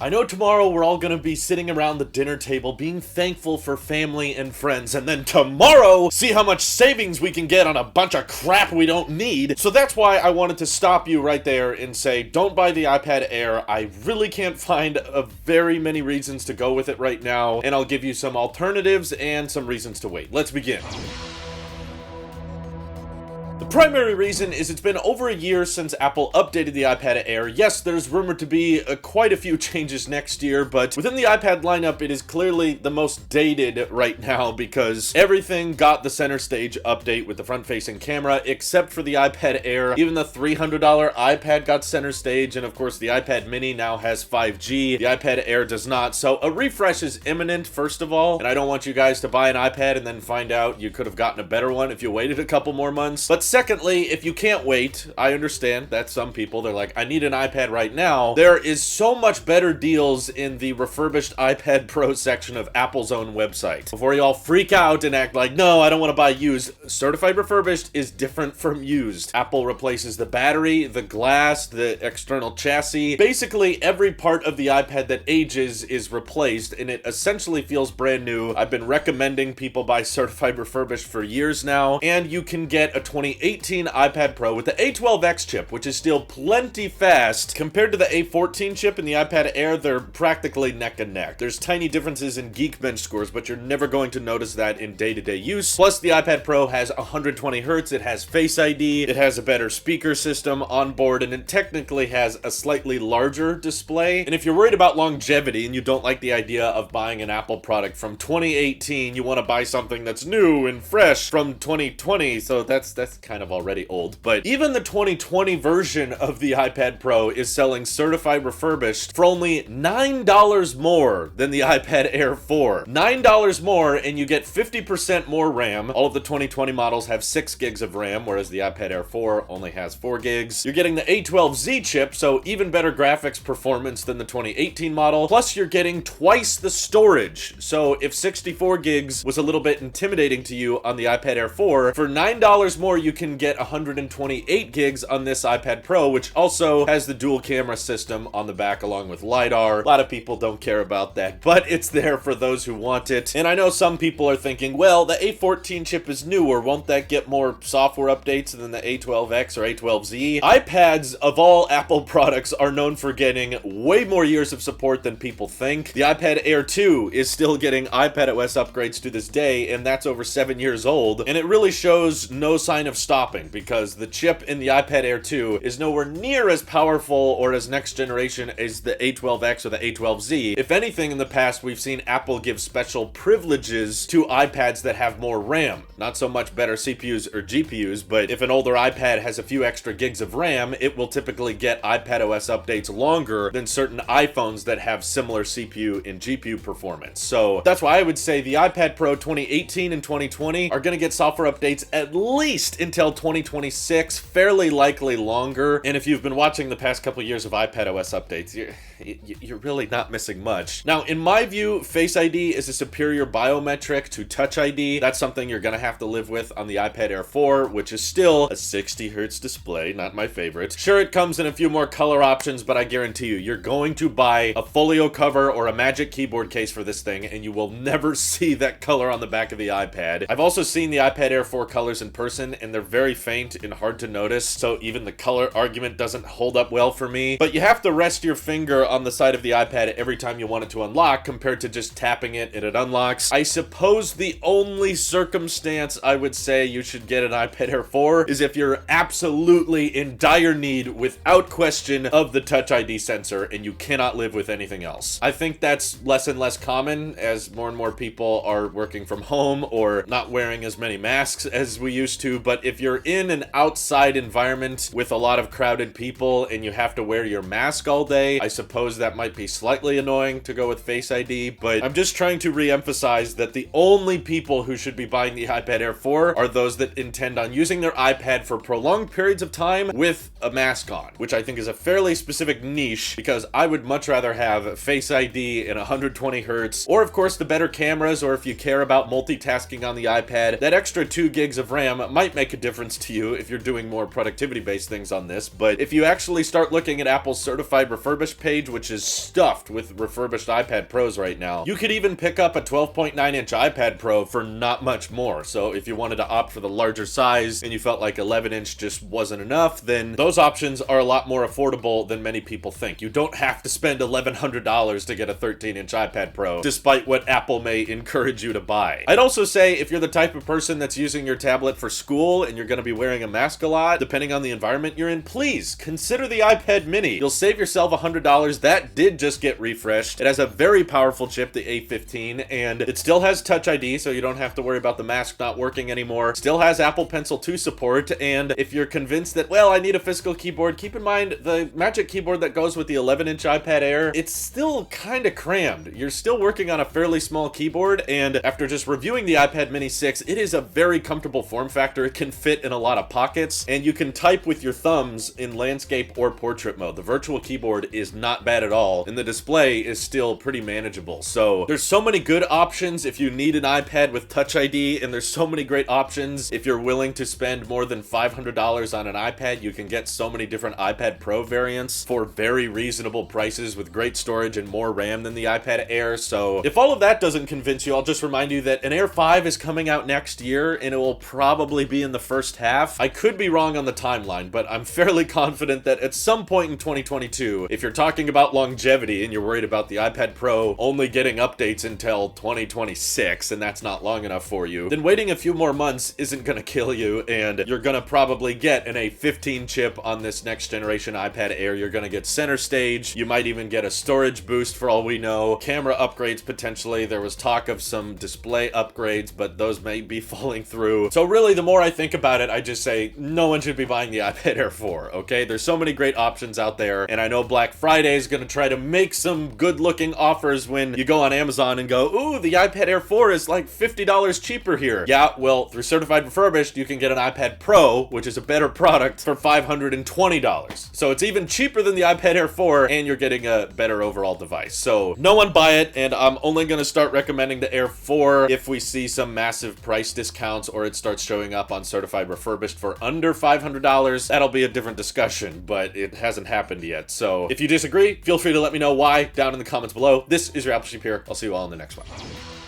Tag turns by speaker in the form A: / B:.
A: I know tomorrow we're all gonna be sitting around the dinner table being thankful for family and friends, and then tomorrow, see how much savings we can get on a bunch of crap we don't need. So that's why I wanted to stop you right there and say, don't buy the iPad Air. I really can't find very many reasons to go with it right now, and I'll give you some alternatives and some reasons to wait. Let's begin. The primary reason is it's been over a year since Apple updated the iPad Air. Yes, there's rumored to be quite a few changes next year, but within the iPad lineup, it is clearly the most dated right now because everything got the center stage update with the front-facing camera, except for the iPad Air. Even the $300 iPad got center stage, and of course the iPad mini now has 5G. The iPad Air does not, so a refresh is imminent, first of all, and I don't want you guys to buy an iPad and then find out you could have gotten a better one if you waited a couple more months. But secondly, if you can't wait, I understand that some people, they're like, I need an iPad right now. There is so much better deals in the refurbished iPad Pro section of Apple's own website. Before you all freak out and act like, no, I don't want to buy used, certified refurbished is different from used. Apple replaces the battery, the glass, the external chassis. Basically, every part of the iPad that ages is replaced, and it essentially feels brand new. I've been recommending people buy certified refurbished for years now, and you can get a 2018 iPad Pro with the A12X chip, which is still plenty fast. Compared to the A14 chip in the iPad Air, they're practically neck and neck. There's tiny differences in Geekbench scores, but you're never going to notice that in day-to-day use. Plus, the iPad Pro has 120 Hz, it has Face ID, it has a better speaker system on board, and it technically has a slightly larger display. And if you're worried about longevity and you don't like the idea of buying an Apple product from 2018, you want to buy something that's new and fresh from 2020, so that's kind of already old. But even the 2020 version of the iPad Pro is selling certified refurbished for only $9 more than the iPad Air 4. $9 more, and you get 50% more RAM. All of the 2020 models have 6 gigs of RAM, whereas the iPad Air 4 only has 4 gigs. You're getting the A12Z chip, so even better graphics performance than the 2018 model. Plus, you're getting twice the storage. So if 64 gigs was a little bit intimidating to you on the iPad Air 4, for $9 more, you can get 128 gigs on this iPad Pro, which also has the dual camera system on the back along with LiDAR. A lot of people don't care about that, but it's there for those who want it. And I know some people are thinking, well, the A14 chip is newer, won't that get more software updates than the A12X or A12Z? iPads of all Apple products are known for getting way more years of support than people think. The iPad Air 2 is still getting iPadOS upgrades to this day, and that's over 7 years old, and it really shows no sign of stopping because the chip in the iPad Air 2 is nowhere near as powerful or as next generation as the A12X or the A12Z. If anything, in the past, we've seen Apple give special privileges to iPads that have more RAM. Not so much better CPUs or GPUs, but if an older iPad has a few extra gigs of RAM, it will typically get iPadOS updates longer than certain iPhones that have similar CPU and GPU performance. So that's why I would say the iPad Pro 2018 and 2020 are going to get software updates at least until 2026, fairly likely longer. And if you've been watching the past couple years of iPadOS updates, you're really not missing much. Now, in my view, Face ID is a superior biometric to Touch ID. That's something you're going to have to live with on the iPad Air 4, which is still a 60 Hz display, not my favorite. Sure, it comes in a few more color options, but I guarantee you, you're going to buy a folio cover or a Magic Keyboard case for this thing, and you will never see that color on the back of the iPad. I've also seen the iPad Air 4 colors in person, and they're very faint and hard to notice, so even the color argument doesn't hold up well for me. But you have to rest your finger on the side of the iPad every time you want it to unlock, compared to just tapping it and it unlocks. I suppose the only circumstance I would say you should get an iPad Air 4 is if you're absolutely in dire need, without question, of the Touch ID sensor, and you cannot live with anything else. I think that's less and less common as more and more people are working from home or not wearing as many masks as we used to, but if you're in an outside environment with a lot of crowded people and you have to wear your mask all day, I suppose that might be slightly annoying to go with Face ID, but I'm just trying to re-emphasize that the only people who should be buying the iPad Air 4 are those that intend on using their iPad for prolonged periods of time with a mask on, which I think is a fairly specific niche, because I would much rather have Face ID in 120 Hz, or of course the better cameras, or if you care about multitasking on the iPad, that extra 2 gigs of RAM might make a difference to you if you're doing more productivity-based things on this. But if you actually start looking at Apple's certified refurbished page, page, which is stuffed with refurbished iPad Pros right now. You could even pick up a 12.9-inch iPad Pro for not much more. So if you wanted to opt for the larger size and you felt like 11-inch just wasn't enough, then those options are a lot more affordable than many people think. You don't have to spend $1,100 to get a 13-inch iPad Pro, despite what Apple may encourage you to buy. I'd also say if you're the type of person that's using your tablet for school and you're going to be wearing a mask a lot, depending on the environment you're in, please consider the iPad mini. You'll save yourself $100. That did just get refreshed. It has a very powerful chip, the A15, and it still has Touch ID, so you don't have to worry about the mask not working anymore. Still has Apple Pencil 2 support, and if you're convinced that, well, I need a physical keyboard, keep in mind the Magic Keyboard that goes with the 11-inch iPad Air, it's still kind of crammed. You're still working on a fairly small keyboard, and after just reviewing the iPad Mini 6, it is a very comfortable form factor. It can fit in a lot of pockets, and you can type with your thumbs in landscape or portrait mode. The virtual keyboard is not bad at all, and the display is still pretty manageable. So there's so many good options if you need an iPad with Touch ID, and there's so many great options if you're willing to spend more than $500 on an iPad. You can get so many different iPad Pro variants for very reasonable prices with great storage and more RAM than the iPad Air. So if all of that doesn't convince you, I'll just remind you that an Air 5 is coming out next year, and it will probably be in the first half. I could be wrong on the timeline, but I'm fairly confident that at some point in 2022, if you're talking about longevity and you're worried about the iPad Pro only getting updates until 2026, and that's not long enough for you, then waiting a few more months isn't gonna kill you, and you're gonna probably get an A15 chip on this next generation iPad Air. You're gonna get center stage. You might even get a storage boost for all we know. Camera upgrades potentially. There was talk of some display upgrades, but those may be falling through. So really, the more I think about it, I just say no one should be buying the iPad Air 4, okay? There's so many great options out there, and I know Black Friday is gonna try to make some good-looking offers when you go on Amazon and go, ooh, the iPad Air 4 is like $50 cheaper here. Yeah, well, through Certified Refurbished, you can get an iPad Pro, which is a better product, for $520. So it's even cheaper than the iPad Air 4, and you're getting a better overall device. So no one buy it, and I'm only gonna start recommending the Air 4 if we see some massive price discounts or it starts showing up on Certified Refurbished for under $500. That'll be a different discussion, but it hasn't happened yet. So if you disagree, feel free to let me know why down in the comments below. This is your Apple Sheep here. I'll see you all in the next one.